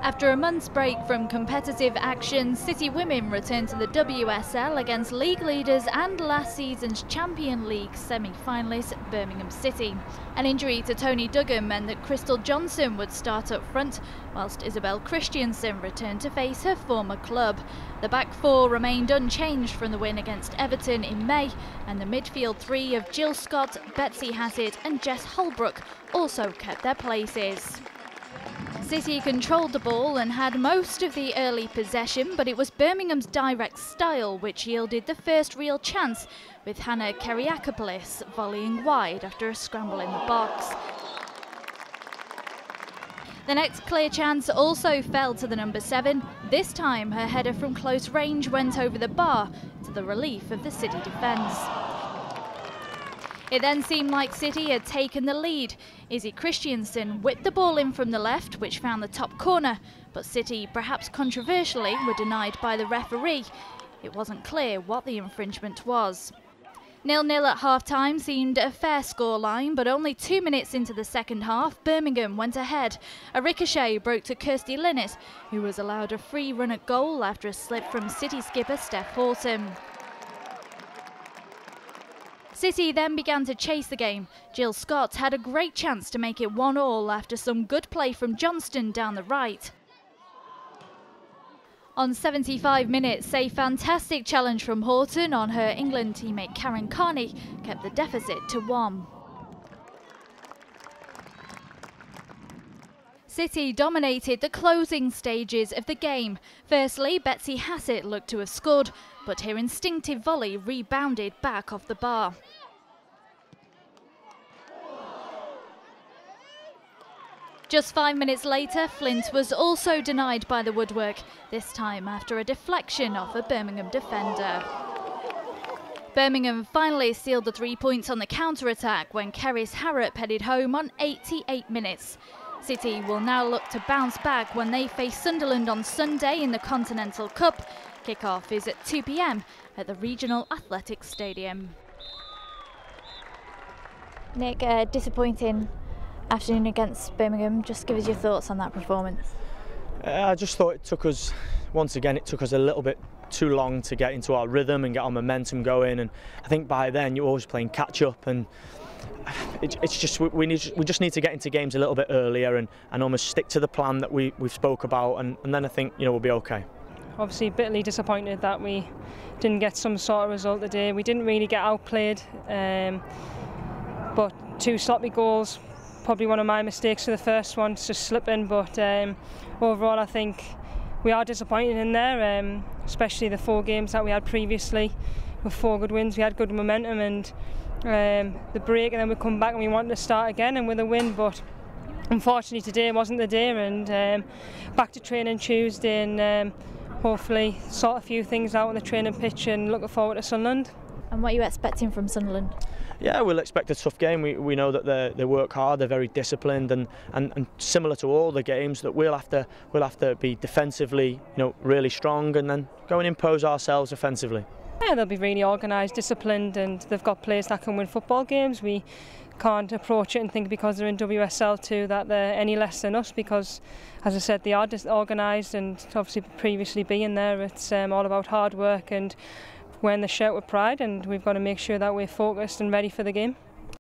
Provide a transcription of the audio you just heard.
After a month's break from competitive action, City women returned to the WSL against league leaders and last season's Champions League semi-finalist Birmingham City. An injury to Tony Duggan meant that Crystal Johnson would start up front, whilst Isabel Christiansen returned to face her former club. The back four remained unchanged from the win against Everton in May, and the midfield three of Jill Scott, Betsy Hassett and Jess Holbrook also kept their places. City controlled the ball and had most of the early possession, but it was Birmingham's direct style which yielded the first real chance, with Hannah Kyriakopoulos volleying wide after a scramble in the box. The next clear chance also fell to the number 7. This time her header from close range went over the bar, to the relief of the City defence. It then seemed like City had taken the lead. Izzy Christiansen whipped the ball in from the left, which found the top corner, but City, perhaps controversially, were denied by the referee. It wasn't clear what the infringement was. 0-0 at half-time seemed a fair scoreline, but only 2 minutes into the second half, Birmingham went ahead. A ricochet broke to Kirsty Linnet, who was allowed a free run at goal after a slip from City skipper Steph Horton. City then began to chase the game. Jill Scott had a great chance to make it 1-1 after some good play from Johnston down the right. On 75 minutes, a fantastic challenge from Horton on her England teammate Karen Carney kept the deficit to 1. City dominated the closing stages of the game. Firstly, Betsy Hassett looked to have scored, but her instinctive volley rebounded back off the bar. Just 5 minutes later, Flint was also denied by the woodwork, this time after a deflection off a Birmingham defender. Birmingham finally sealed the 3 points on the counter-attack when Keris Harrop headed home on 88 minutes. City will now look to bounce back when they face Sunderland on Sunday in the Continental Cup. Kick-off is at 2 p.m. at the Regional Athletics Stadium. Nick, disappointing afternoon against Birmingham. Just give us your thoughts on that performance. I just thought it took us a little bit too long to get into our rhythm and get our momentum going, and I think by then you're always playing catch up, and it's just we just need to get into games a little bit earlier and almost stick to the plan that we've spoke about, and then I think we'll be okay. Obviously bitterly disappointed that we didn't get some sort of result today. We didn't really get outplayed, but 2 sloppy goals. Probably one of my mistakes for the first one, just slipping, but overall I think we are disappointed in there, especially the 4 games that we had previously with 4 good wins. We had good momentum, and the break, and then we come back and we wanted to start again and with a win, but unfortunately today wasn't the day, and back to training Tuesday and hopefully sort a few things out on the training pitch, and looking forward to Sunderland. And what are you expecting from Sunderland? Yeah, we'll expect a tough game. We know that they work hard, they're very disciplined, and similar to all the games, that we'll have to be defensively, really strong, and then go and impose ourselves offensively. Yeah, they'll be really organised, disciplined, and they've got players that can win football games. We can't approach it and think because they're in WSL2 that they're any less than us, because, as I said, they are organised, and obviously previously being there, it's all about hard work and wearing the shirt with pride, and we've got to make sure that we're focused and ready for the game.